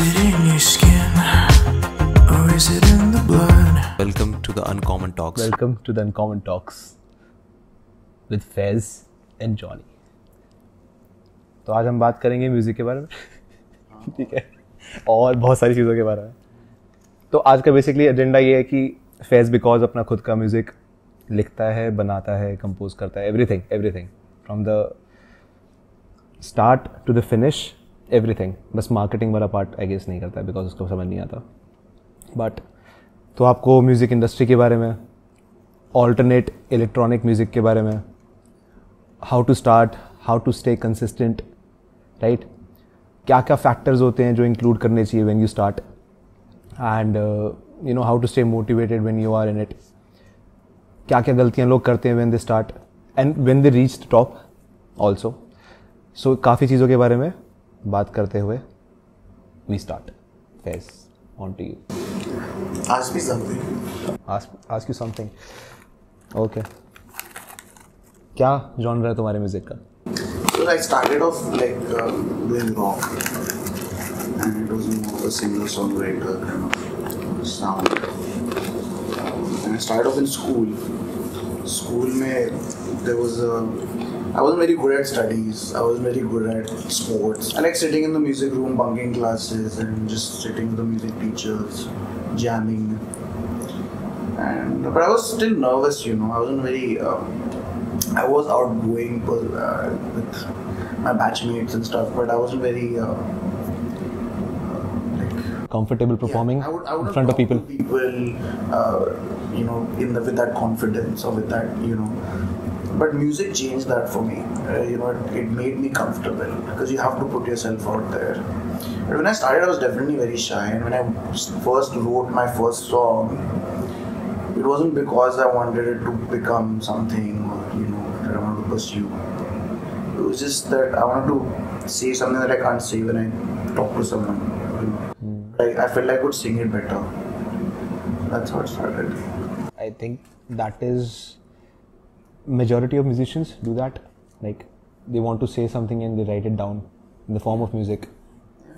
it in your skin, or is it in the blood? Welcome to the Uncommon Talks. Welcome to the Uncommon Talks with Faiz and Johnny. तो आज हम बात करेंगे music के बारे में, ठीक है, और बहुत सारी चीज़ों के बारे में. तो आज का बेसिकली एजेंडा ये है कि फैज़ बिकॉज अपना खुद का म्यूज़िक लिखता है, बनाता है, कंपोज करता है, everything from the start to the finish, everything. बस मार्केटिंग वाला पार्ट आई गेस नहीं करता है बिकॉज उसको समझ नहीं आता. बट तो आपको म्यूज़िक इंडस्ट्री के बारे में, ऑल्टरनेट इलेक्ट्रॉनिक म्यूज़िक के बारे में, how to start, how to stay consistent, right, क्या क्या फैक्टर्स होते हैं जो इंक्लूड करने चाहिए when you start, and you know how to stay motivated when you are in it, क्या क्या गलतियाँ लोग करते हैं when they start and when they reach the top also. So काफ़ी चीज़ों के बारे में बात करते हुए we start. Faiz, on to you. Ask me something. Ask you something. Okay. क्या जॉनर है तुम्हारे म्यूजिक का? So I started off like doing rock, and it was more of a singer-songwriter kind of sound. And I started off in school. School में there was I wasn't very good at studies. I wasn't very good at sports. I like sitting in the music room, bunking classes, and just sitting with the music teachers, jamming. But I was still nervous, you know. I wasn't very. I was outgoing with my batchmates and stuff, but I wasn't very comfortable performing I would in front of people. You know, with that confidence or with that, you know. But music changed that for me. You know, it made me comfortable because you have to put yourself out there. But when I started, I was definitely very shy. And when I first wrote my first song, it wasn't because I wanted it to become something, or, you know, that I wanted to pursue. It was just that I wanted to say something that I can't say when I talk to someone. You know? I felt like I could sing it better. That's how it started. I think that is majority of musicians do that. Like they want to say something and they write it down in the form of music.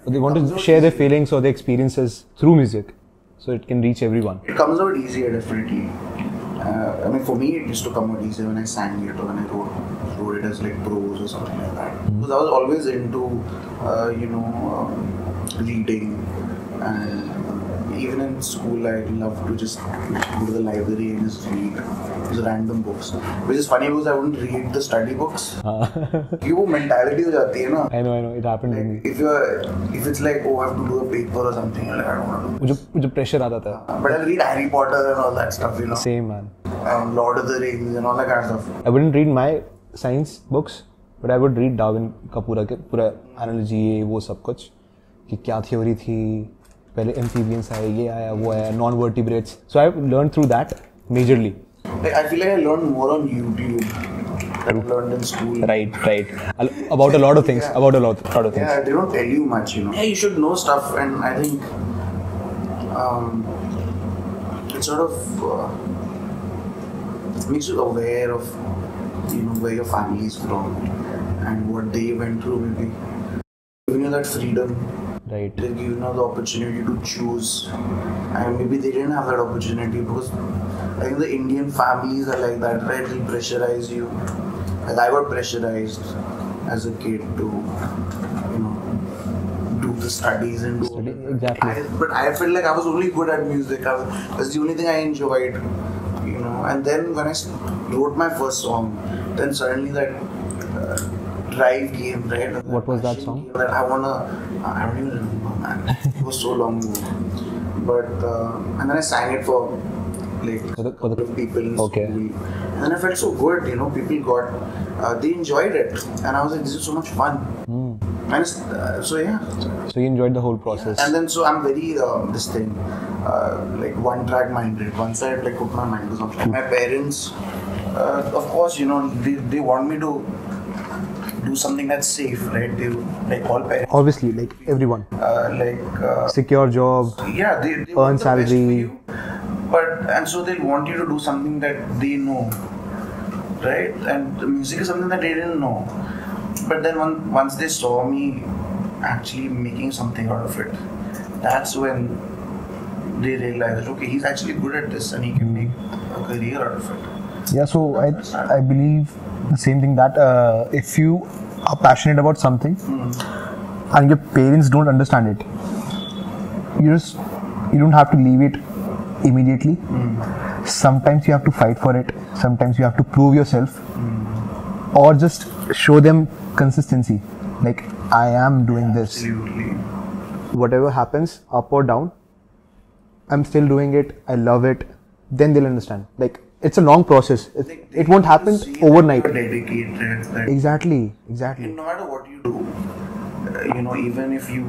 But they want to share their feelings or their experiences through music, so it can reach everyone. It comes out easier, definitely. I mean, for me, it used to come out easier when I sang it or when I wrote it as like prose or something like that. Because I was always into, you know, reading, and even in school, I loved to just go to the library and just read just random books. Which is funny because I wouldn't read the study books. कि वो mentality हो जाती है ना. I know. It happened to me. If it's like, oh, I have to do a paper or something, like I don't want to. मुझे pressure आता था. But I'll read Harry Potter and all that stuff, you know. Same, man. And Lord of the Rings and all that kind of stuff. I wouldn't read my science books, but I would read Darwin का पूरा analogy, वो सब कुछ, कि क्या theory थी, पहले amphibians आए, ये आया, वो आया, non-vertebrates. So I learned through that majorly. Like, I feel like I learned more on YouTube than I learned in school. Right. About a lot of things. About a lot of things. Yeah, they don't tell you much, you know. Yeah, you should know stuff, and I think it sort of makes you aware of, you know, where your family is from and what they went through, maybe. Giving you that freedom. Right. They give you the opportunity to choose, and maybe they didn't have that opportunity because I think the Indian families are like that, right? They'll pressurize you. Like I got pressurized as a kid to, you know, do the studies and do. Exactly. But I felt like I was only good at music. That's the only thing I enjoyed, you know. And then when I wrote my first song, then suddenly that drive came, right? What was that song? That I don't even remember, man. It was so long ago. But and then I sang it for like for the people in okay. school. And then I felt so good, you know. People they enjoyed it, and I was like, this is so much fun. And so yeah. So you enjoyed the whole process. And then so I'm very this thing, like one track minded. Once I like put my mind to something. My parents, of course, you know, they want me to do something that's safe, right? They like all parents. Obviously, like everyone. Secure job. Yeah, they earn salary. And so they want you to do something that they know, right? And the music is something that they didn't know. But then once they saw me actually making something out of it, that's when they realize that okay, he's actually good at this and he can make a career out of it. Yeah, so I believe the same thing that if you are passionate about something and your parents don't understand it, you don't have to leave it immediately. Sometimes you have to fight for it. Sometimes you have to prove yourself, or just show them consistency. Like, I am doing this. Absolutely. Whatever happens, up or down, I'm still doing it. I love it. Then they'll understand. Like, it's a long process. It won't happen overnight. You're dedicated. That Exactly. no matter what you do, even if you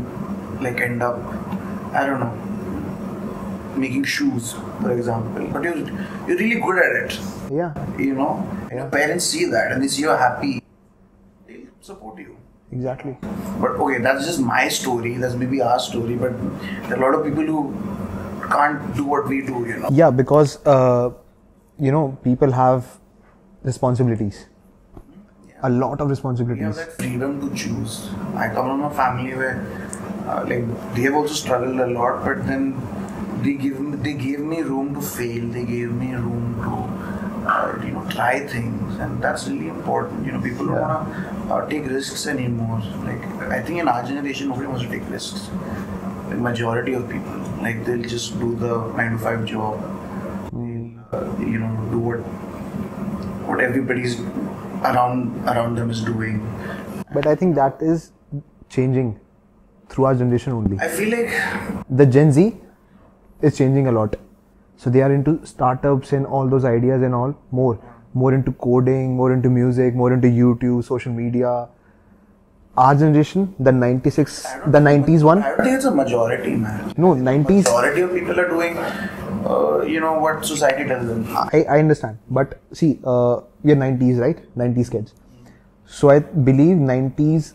like end up, I don't know, making shoes, for example, but you're really good at it. Yeah. Your parents see that and they see you're happy, they'll support you. Exactly. But okay, that's just my story, that's maybe our story, but there are a lot of people who can't do what we do, Yeah, because people have responsibilities. A lot of We have responsibilities. that freedom to choose. I come from a family where they have also struggled a lot, but then they gave me room to fail. They gave me room to try things, and that's really important. People don't want to take risks anymore. Like, I think in our generation, nobody wants to take risks. The majority of people, like, they'll just do the 9 to 5 job. Do what everybody's around them is doing. But I think that is changing through our generation only. I feel like The Gen Z is changing a lot. So they are into startups and all those ideas and all more into coding, more into music, more into YouTube, social media. Our generation, the 90s one. I don't think it's a majority, man. No, 90s. Majority of people are doing, what society tells them. I understand, but see, we are 90s, right? 90s kids. So I believe 90s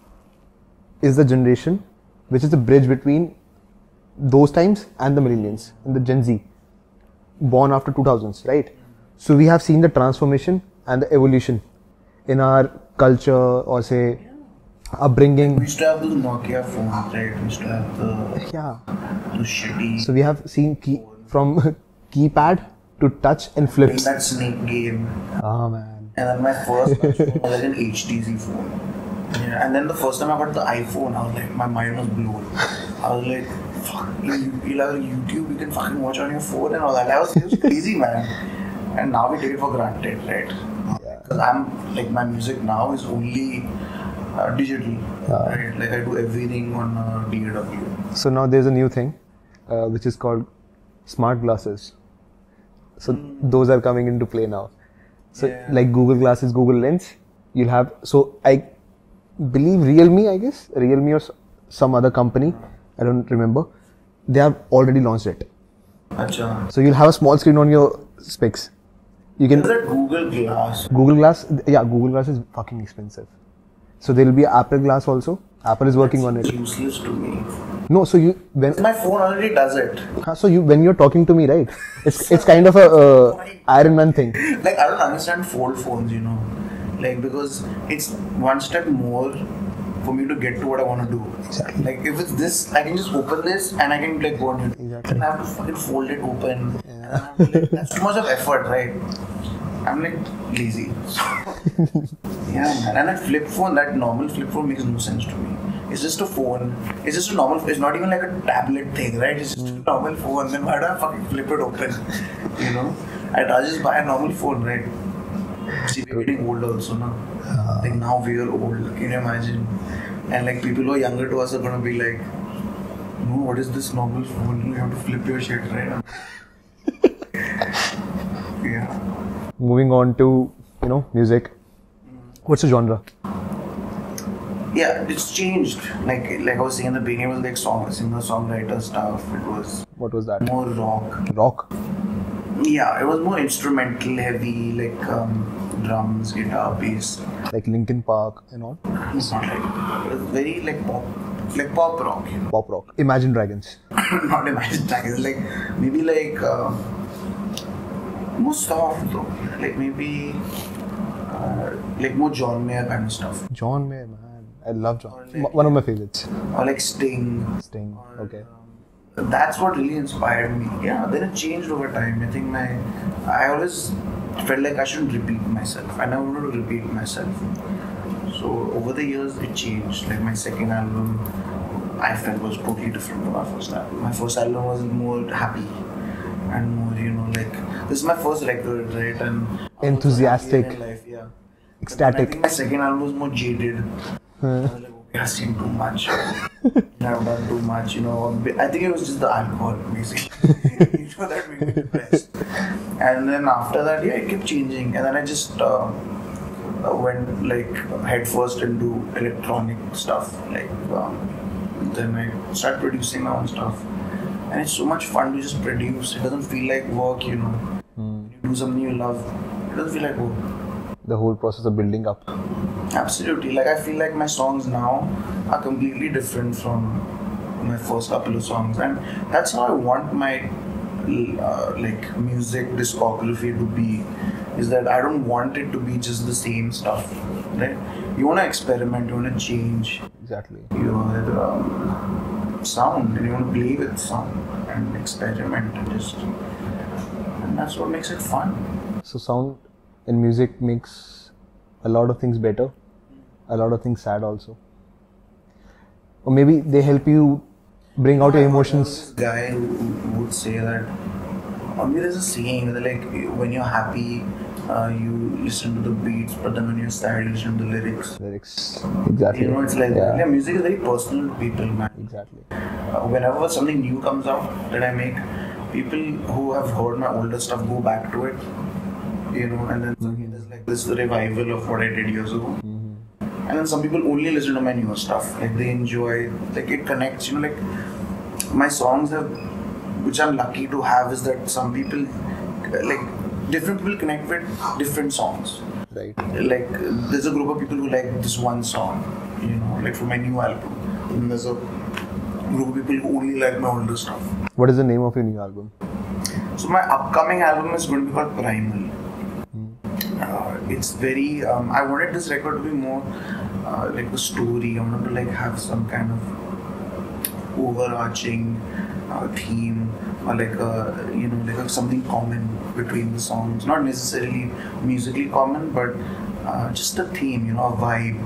is the generation which is the bridge between those times and the millennials and the Gen Z, born after 2000s, right? So we have seen the transformation and the evolution in our culture, or say upbringing. We used to have those Nokia phones, right? We used to have those shitty. So we have seen from keypad to touch and flips. That Snake game. Oh man. And then my first phone was like an HTC phone. Yeah, and then the first time I got the iPhone, I was like, my mind was blown. I was like, fuck, you'll have YouTube, you can fucking watch on your phone and all that. It was crazy, man. And now we take it for granted, right? Because I'm like, my music now is only digital, right? Like, I do everything on DAW. So now there's a new thing, which is called smart glasses. So those are coming into play now. So like Google Glasses, Google Lens, you'll have. So I believe Realme or some other company, I don't remember, they have already launched it. Achha. So you'll have a small screen on your specs. You can. Is that Google Glass? Google Glass, Google Glass is fucking expensive. So there will be Apple Glass also. Apple is working on it. Useless to me. No, so when My phone already does it. so when you're talking to me, right? It's kind of a Iron Man thing. Like, I don't understand fold phones, like, because it's one step more for me to get to what I want to do. Exactly. Like, if it's this, I can just open this and I can like go on YouTube. Exactly. And I have to fucking fold it open. And I'm like, that's too much of effort, right? I'm like lazy. Yeah, man. And that flip phone, that normal flip phone makes no sense to me. It's just a phone. It's just a normal. It's not even like a tablet thing, right? It's just a normal phone. Then why do I fucking flip it open? I'd just buy a normal phone, right? See, we're getting old also now. Like, now we are old. Can you imagine? And like, people who are younger to us are gonna be like, no, what is this normal phone? You have to flip your shit, right? Yeah. Moving on to music. What's the genre? Yeah, it's changed. Like I was saying in the beginning, it was like singer-songwriter stuff. It was. What was that? More rock. Rock. Yeah, it was more instrumental heavy, like drums, guitar, bass. Like Linkin Park and all. It's not like, it was very like pop rock, Pop rock. Imagine Dragons. Not Imagine Dragons, like maybe like more soft though, like maybe like more John Mayer kind of stuff. John Mayer, man. I love John. One of my favorites. Or like Sting. Sting. Okay. That's what really inspired me. Yeah, then it changed over time. I think I always felt like I shouldn't repeat myself. I never wanted to repeat myself. So over the years, it changed. Like my second album, I felt was totally different from my first album. My first album was more happy and more, like this is my first record, right? And enthusiastic, in life, yeah. ecstatic. I think my second album was more jaded. I was like, okay, I've seen too much. I've done too much, I think it was just the alcohol, basically. That made me depressed. And then after that, yeah, it kept changing. And then I just went like headfirst into electronic stuff. Like then I started producing my own stuff. And it's so much fun to just produce. It doesn't feel like work, When you do something you love, it doesn't feel like work. The whole process of building up. Absolutely. Like I feel like my songs now are completely different from my first couple of songs, and that's how I want my music discography to be. Is that I don't want it to be just the same stuff, right? You want to experiment, you want to change. Exactly. Your sound, and you want to play with sound and experiment and that's what makes it fun. So sound in music makes a lot of things better, a lot of things sad also. Or maybe they help you bring out your emotions. This guy who would say that, there's a saying that like when you're happy, you listen to the beats, but then when you're sad, you listen to the lyrics. Exactly. It's like yeah, music is very personal to people, man. Exactly. Whenever something new comes out that I make, people who have heard my older stuff go back to it, and then there's like this revival of what I did years ago. And then some people only listen to my newer stuff. Like they enjoy, like it connects, like my songs have, which I'm lucky to have, is that some people, like different people connect with different songs. Right. Like there's a group of people who like this one song, like for my new album. And there's a group of people who only like my older stuff. What is the name of your new album? So my upcoming album is going to be called Primal. It's very, I wanted this record to be more like a story. I wanted to like have some kind of overarching theme, or like something common between the songs. Not necessarily musically common, but just a theme, a vibe,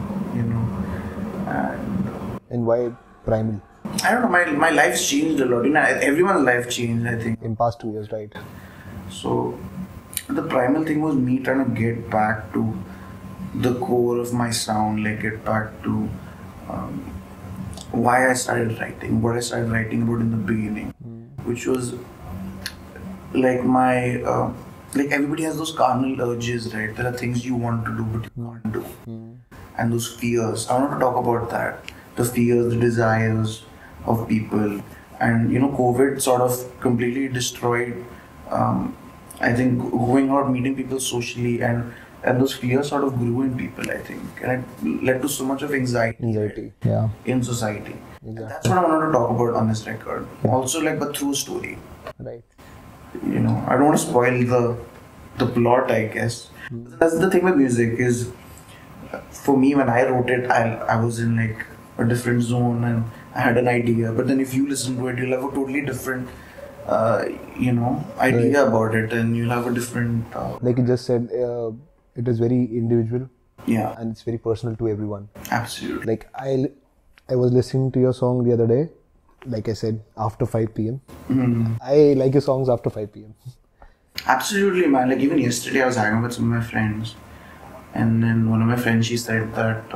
And why Primal? I don't know, my life's changed a lot. Everyone's life changed, I think. In past 2 years, right? So the primal thing was me trying to get back to the core of my sound, like get back to why I started writing, what I started writing about in the beginning, which was like my, like everybody has those carnal urges, right? There are things you want to do but you can't do. And those fears, I want to talk about that. The fears, the desires of people. And COVID sort of completely destroyed, I think, going out, meeting people socially, and those fears sort of grew in people, I think. And it led to so much of anxiety yeah, in society. Exactly. And that's what I wanted to talk about on this record. Yeah. Also, but through story. Right. I don't want to spoil the plot, I guess. That's the thing with music is, for me, when I wrote it, I was in like a different zone and I had an idea. But then if you listen to it, you'll have a totally different idea about it, and you'll have a different... Like you just said, it is very individual. Yeah. And it's very personal to everyone. Absolutely. Like I was listening to your song the other day, like I said, after 5 p.m. I like your songs after 5 p.m. Absolutely, man. Like even yesterday I was hanging with some of my friends, and then one of my friends, she said that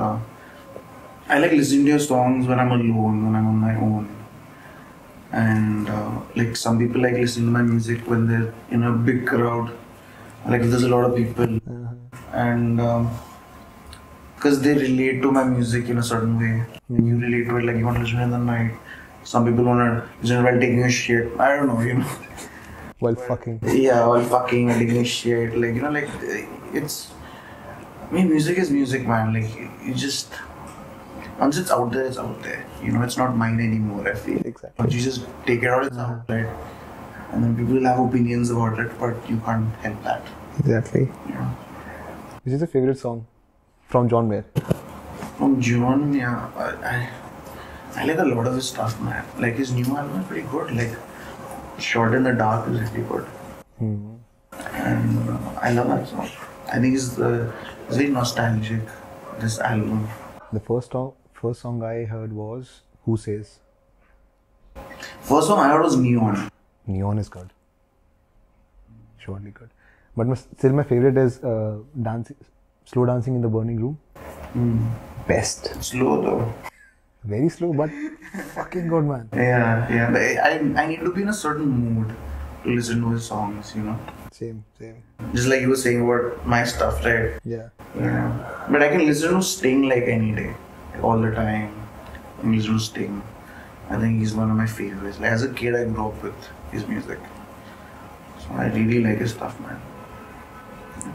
I like listening to your songs when I'm alone, when I'm on my own. And like some people like listening to my music when they're in a big crowd, like if there's a lot of people, and because they relate to my music in a certain way. You relate to it, like you want to listen in the night. Some people want to listen while taking a shit. I don't know, While fucking. Yeah, while fucking and taking a shit. Like, it's... music is music, man. Like, you just... Once it's out there, it's out there. It's not mine anymore, I feel. Exactly. Once you just take it out, it's out, right? And then people will have opinions about it, but you can't help that. Exactly. Yeah. Which is your favorite song from John Mayer? From John, yeah. I like a lot of his stuff, man. Like his new album is pretty good. Like Shot in the Dark is really good. And I love that song. I think it's very nostalgic, this album. The first song I heard was Who Says. First song I heard was Neon. Neon is good. Surely good. But still my favorite is Slow Dancing in the Burning Room. Best. Slow though. Very slow, but fucking good, man. Yeah. I need to be in a certain mood to listen to his songs, you know. Same. Just like you were saying about my stuff, right? Yeah. But I can listen to Sting like any day, all the time. I can listen to Sting. I think he's one of my favorites. Like, as a kid, I grew up with his music. So I really like his stuff, man.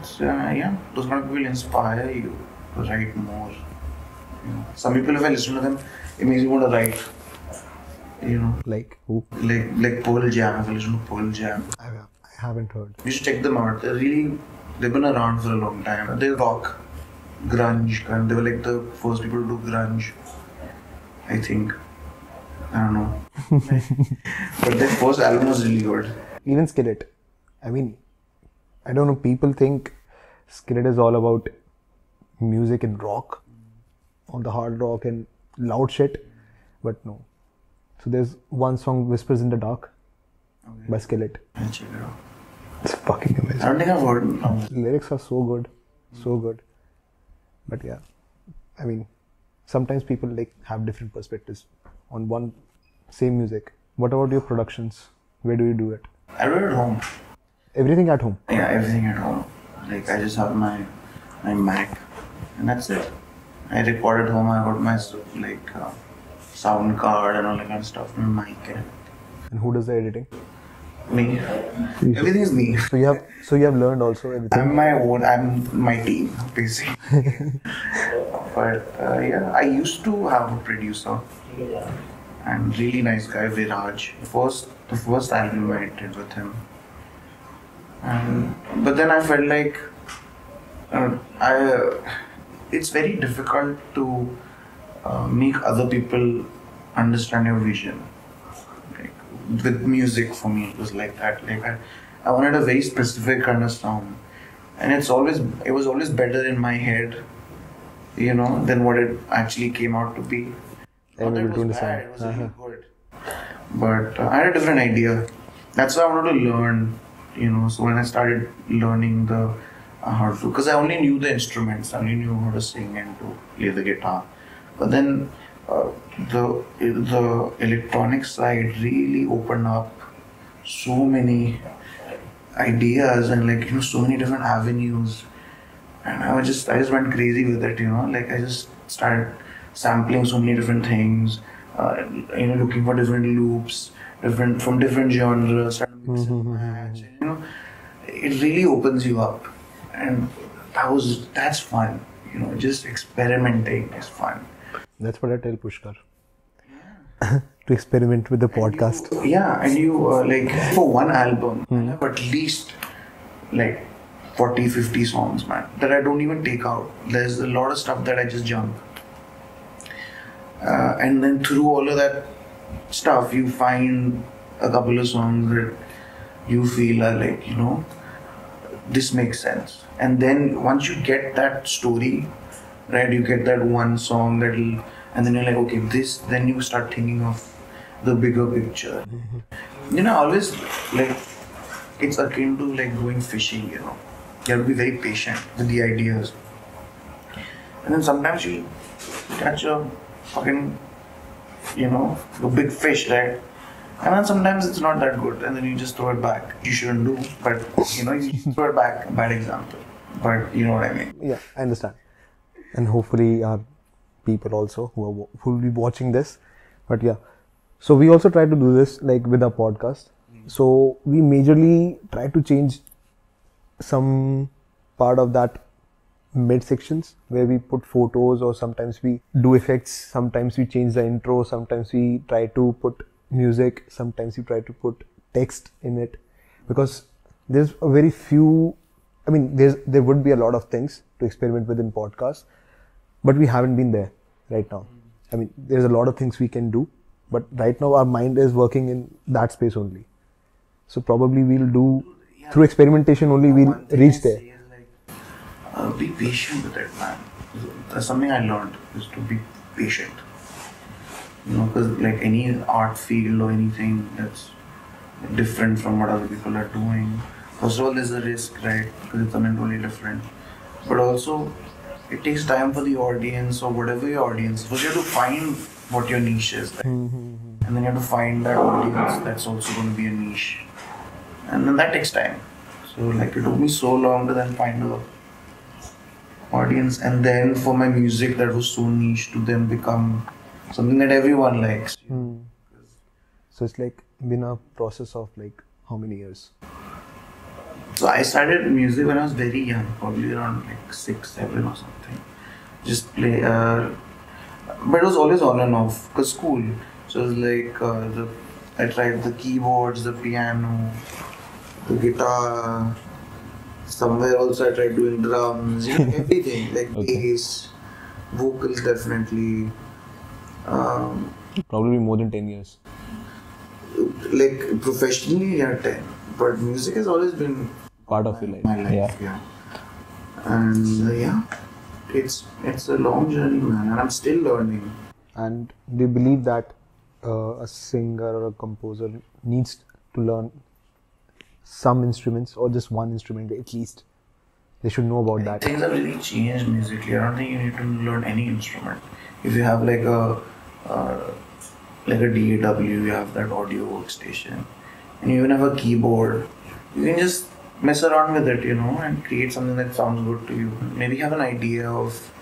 It's, those kind of people inspire you to write more. You know, some people, if I listen to them, it makes me want to write. You know, Like who? Like Pearl Jam. If I listen to Pearl Jam, I haven't heard. you should check them out. They've been around for a long time. They rock, grunge, and they were like the first people to do grunge. I think. I don't know. But their first album was really good. Even Skillet. I mean, I don't know, people think Skillet is all about music and rock, on the hard rock and loud shit, but no. So there's one song, Whispers in the Dark, by Skillet. I'll check it out. It's fucking amazing. I don't think I've heard it. No. Lyrics are so good. But yeah, I mean, sometimes people like have different perspectives on one same music. What about your productions? Where do you do it? I do it at home. Everything at home? Yeah, everything at home. Like I just have my Mac, and that's it. I record at home. I got my sound card and all that kind of stuff. My mic And who does the editing? me. Everything is me. So you have learned also everything. I'm my team basically. But I used to have a producer and really nice guy, Viraj. The first album I did with him. But then I felt like it's very difficult to make other people understand your vision. Like, with music, for me, it was like that. Like I wanted a very specific kind of sound, and it was always better in my head, you know, than what it actually came out to be. Not that it was bad, it was really good. But I had a different idea. That's why I wanted to learn, you know. So when I started learning the how to, because I only knew the instruments, I only knew how to sing and to play the guitar. But then the electronic side really opened up so many ideas and so many different avenues. And I just went crazy with it, you know. Like I just started sampling so many different things, looking for different loops, from different genres, started mix and match. You know, it really opens you up, and that's fun. You know, just experimenting is fun. That's what I tell Pushkar. To experiment with the podcast. And you for one album, I have at least 40-50 songs, man, that I don't even take out. There's a lot of stuff that I just jump. And then through all of that stuff, you find a couple of songs that you feel are this makes sense. And then once you get that story, right, you get that one song and then you're like, okay, this, then you start thinking of the bigger picture. You know, always it's akin to going fishing, you know. You have to be very patient with the ideas. And then sometimes you catch a fucking, a big fish, right? And then sometimes it's not that good, and then you just throw it back. You shouldn't do, but you throw it back. Bad example, but you know what I mean. Yeah, I understand. And hopefully our people also who will be watching this. But yeah, so we also try to do this with our podcast. So we majorly try to change some part of that mid sections where we put photos, or sometimes we do effects, sometimes we change the intro, sometimes we try to put music, sometimes we try to put text in it, because there's a very few, there would be a lot of things to experiment with in podcasts, but we haven't been there right now. I mean, there's a lot of things we can do, but right now our mind is working in that space only. So probably we'll do through experimentation only. We'll reach there. Be patient with it, man. That's something I learned, is to be patient. You know, because like any art field or anything that's different from what other people are doing. First of all, there's a risk, right? Because it's something totally different. But also, it takes time for the audience or whatever your audience is. First, you have to find what your niche is, right? And then you have to find that audience that's also going to be a niche. And then that takes time. So, like, it took me so long to then find a audience, and then for my music that was so niche to then become something that everyone likes. So it's like been a process of like how many years? So I started music when I was very young, probably around like 6, 7 or something. Just play, but it was always on and off, because school. So it was like, I tried the keyboards, the piano, the guitar. Somewhere also I tried doing drums, you know, everything, like bass, vocals definitely. Probably more than 10 years. Like professionally, yeah, 10. But music has always been Part of your life. my life, yeah. And yeah, it's a long journey, man, and I'm still learning. And do you believe that a singer or a composer needs to learn some instruments or just one instrument at least? They should know about that. Things have really changed musically. I don't think you need to learn any instrument. If you have like a DAW, you have that audio workstation, and you even have a keyboard, you can just mess around with it, you know, and create something that sounds good to you. Maybe have an idea of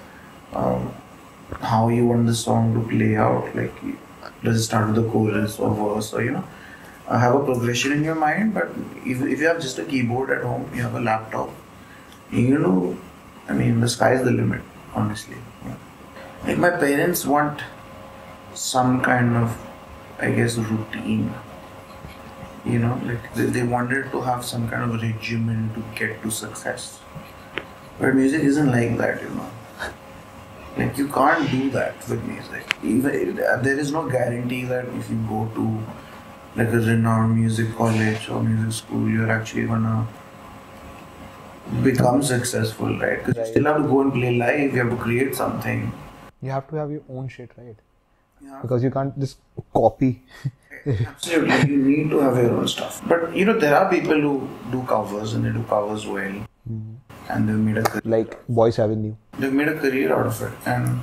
how you want the song to play out. Like, does it start with a chorus or verse, or, you know, have a progression in your mind. But if you have just a keyboard at home, you have a laptop, you know, I mean, the sky is the limit, honestly. Yeah. Like, my parents want some kind of, I guess, routine. You know, like they wanted to have some kind of regimen to get to success. But music isn't like that, you know. Like, you can't do that with music. Even there is no guarantee that if you go to like a renowned music college or music school, you're actually gonna become successful, right? Because you still have to go and play live, you have to create something. You have to have your own shit, right? Yeah. Because you can't just copy. Absolutely, you need to have your own stuff. But you know, there are people who do covers and they do covers well, and they've made a career. Like Voice Avenue. They've made a career out of it, and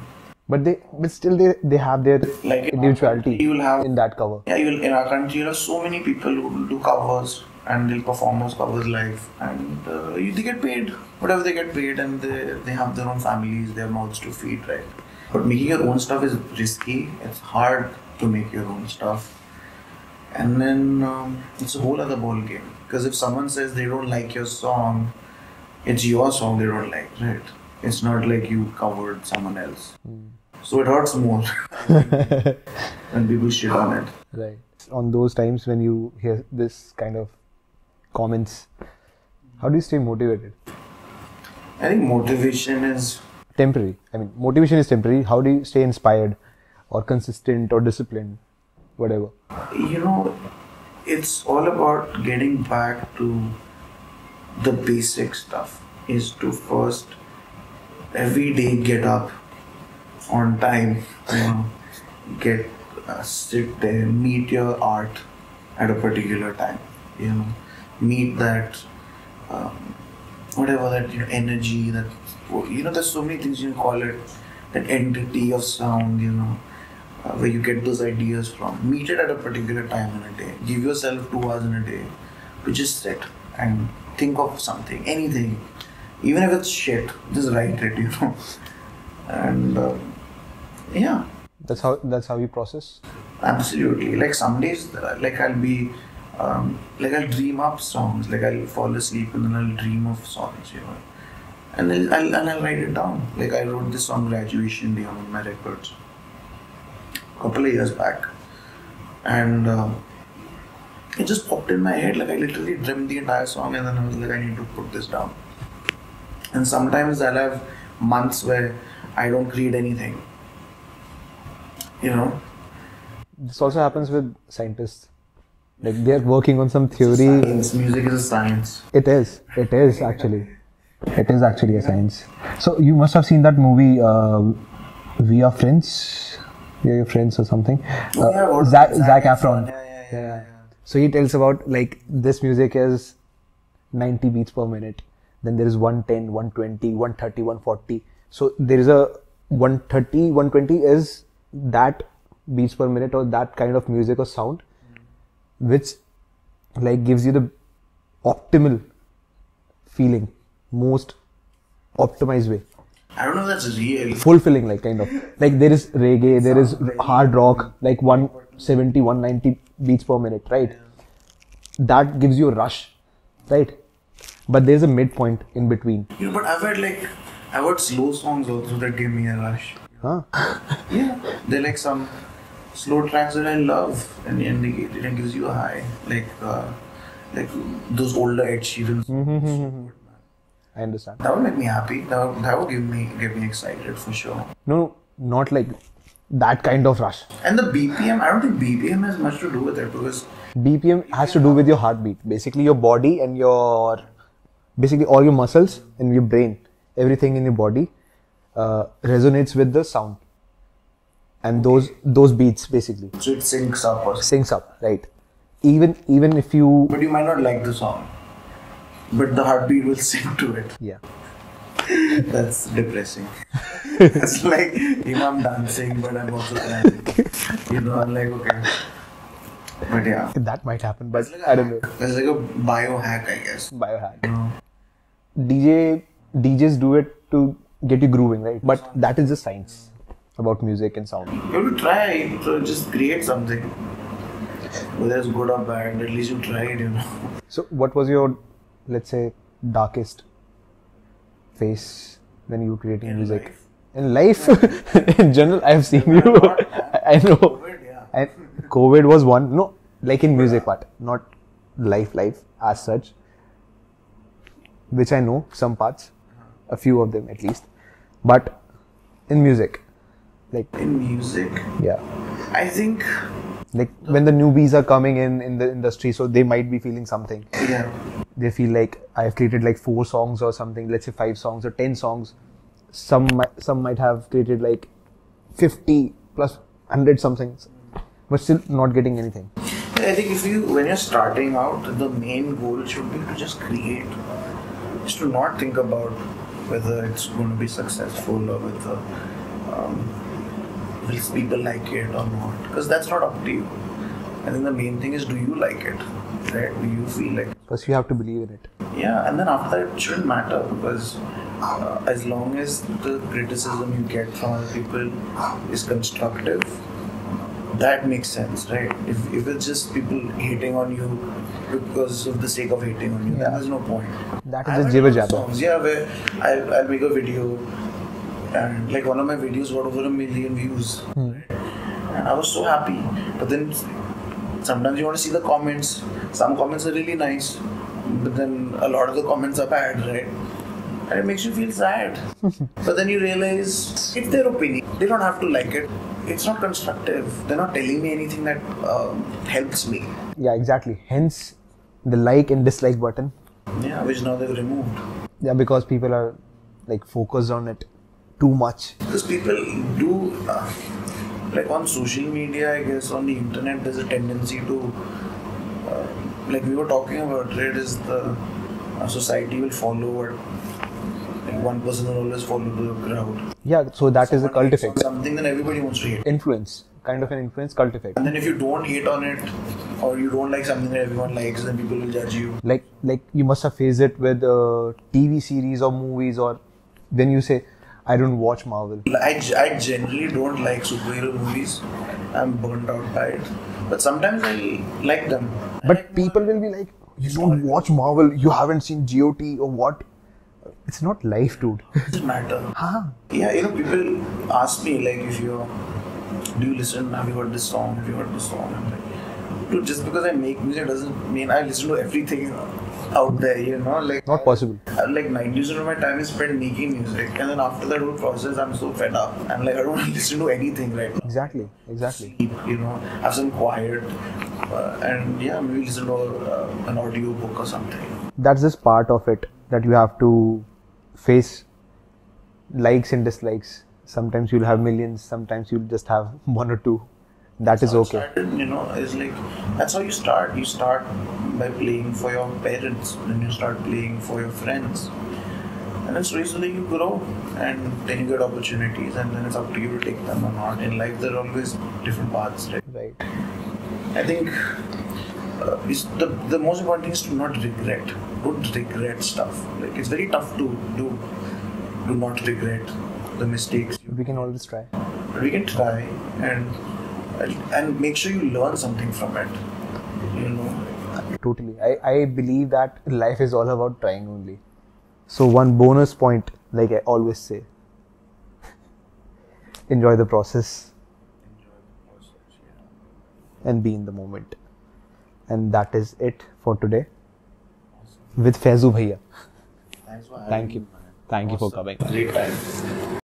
but still they have their like individuality you will have in that cover. Yeah, in our country, there are so many people who do covers and they'll perform those covers live, and they get paid whatever they get paid, and they have their own families, their mouths to feed, right? But making your own stuff is risky. It's hard to make your own stuff. And then it's a whole other ball game. Because if someone says they don't like your song, it's your song they don't like, right? It's not like you covered someone else. So it hurts more when people shit on it. Right. On those times when you hear this kind of comments, how do you stay motivated? I think motivation is temporary. I mean, motivation is temporary. How do you stay inspired or consistent or disciplined? Whatever. You know, it's all about getting back to the basic stuff. Is to first every day get up on time, you know, sit there, meet your art at a particular time, you know, meet that whatever that, you know, energy, that, you know, there's so many things you can call it, that entity of sound, you know, where you get those ideas from. Meet it at a particular time in a day. Give yourself 2 hours in a day to just sit and think of something, anything. Even if it's shit, just write it, you know. And yeah. That's how you process? Absolutely. Like some days, like I'll be, like I'll dream up songs. Like I'll fall asleep and then I'll dream of songs, you know. And I'll write it down. Like I wrote this song Graduation Day on my records a couple of years back. And it just popped in my head. Like I literally dreamt the entire song, and then I was like, I need to put this down. And sometimes I'll have months where I don't create anything. You know, This also happens with scientists. Like they're working on some theory. science, music is a science. It is. It is actually. It is actually a science. So you must have seen that movie, We Are Friends. We Are Your Friends or something. Zac Efron. Yeah. So he tells about like this music is 90 beats per minute. Then there is 110, 120, 130, 140. So there is a 130, 120 is that beats per minute or that kind of music or sound, which like gives you the optimal feeling, most optimized way, I don't know if that's real. fulfilling, like kind of like there is reggae, there is hard rock, like 170, 190 beats per minute, right? That gives you a rush, right? But there's a midpoint in between. You know, but I've heard slow songs also that give me a rush. Huh? Yeah, they're like some slow tracks that I love, and it gives you a high, like those older Ed Sheeran. I understand. That would make me happy. That would get me excited for sure. No, not like that kind of rush. And the BPM, I don't think BPM has much to do with it because BPM has to do with your heartbeat. Basically, your body and basically all your muscles and your brain, everything in your body resonates with the sound. And those beats basically so it syncs up or something. syncs up, right? Even if you, But you might not like the song, but the heartbeat will sync to it. yeah, That's depressing. It's like I'm dancing, but I'm also dancing. You know, I'm like, okay. But yeah, that might happen, but I don't know. it's like a biohack, I guess. Biohack. DJs do it to get you grooving, right? But that is the science about music and sound. You have to try to just create something. Whether it's good or bad, at least you tried, you know. So, what was your, let's say, darkest phase when you were creating music? life. In life, in general, I have seen you. I know. COVID, yeah. And COVID was one. No, like in music part, not life as such. Which I know some parts, a few of them at least, but in music, like In music, yeah, I think, like when the newbies are coming in the industry, so they might be feeling something. yeah. They feel like I've created like 4 songs or something, let's say 5 songs or 10 songs. Some might have created like 50 plus 100 something, but still not getting anything. I think when you're starting out, the main goal should be to just create. Just to not think about whether it's going to be successful or whether will people like it or not. Because that's not up to you. I think the main thing is, do you like it? Right? Do you feel like it? First, you have to believe in it. Yeah, and then after that, it shouldn't matter because as long as the criticism you get from other people is constructive, that makes sense, right? If it's just people hating on you because of the sake of hating on you, then there's no point. That is just jibber jabber. Songs, yeah, where I'll make a video and like one of my videos got over 1 million views, right? And I was so happy. But then sometimes you want to see the comments. Some comments are really nice, but then a lot of the comments are bad, right? And it makes you feel sad. But then you realize it's their opinion. They don't have to like it. It's not constructive. They're not telling me anything that helps me. Yeah, exactly. Hence, the like and dislike button. Yeah, which now they've removed. Yeah, because people are like focused on it too much. Because people do, like on social media, I guess, on the internet, there's a tendency to, like we were talking about, right, is the society will follow what, like one person will always follow the crowd. Yeah, so that is a cult effect. Something then everybody wants to hate. Influence, kind of an influence cult effect. And then if you don't hate on it, or you don't like something that everyone likes, then people will judge you. Like you must have faced it with TV series or movies, or when you say, I don't watch Marvel. I generally don't like superhero movies. I'm burnt out by it. But sometimes I like them. But people will be like, you don't watch Marvel, you haven't seen GOT or what? It's not life, dude. It doesn't matter. Yeah, people ask me like, do you listen? Have you heard this song? Have you heard this song? I'm like, dude, just because I make music doesn't mean I listen to everything. out there, you know, like Not possible. Like 90% of my time is spent making music, and then after that whole process, I'm so fed up. I'm like, I don't want to listen to anything right now. Exactly. Sleep, you know, have some quiet, and yeah, maybe listen to an audio book or something. That's just part of it, that you have to face likes and dislikes. Sometimes you'll have millions, sometimes you'll just have one or two. That is okay. Started, you know, it's like that's how you start. You start by playing for your parents, then you start playing for your friends, and then slowly you grow, and then you get opportunities, and then it's up to you to take them or not. In life, there are always different paths, right? Right. I think the most important thing is to not regret. Don't regret stuff. Like it's very tough to do not regret the mistakes. We can always try. But we can try and make sure you learn something from it. You know. Totally. I believe that life is all about trying only. So one bonus point, like I always say, enjoy the process. And be in the moment. And that is it for today. With Faizu Bhaiya. Thanks for Thank you. Thank you for coming. Great time.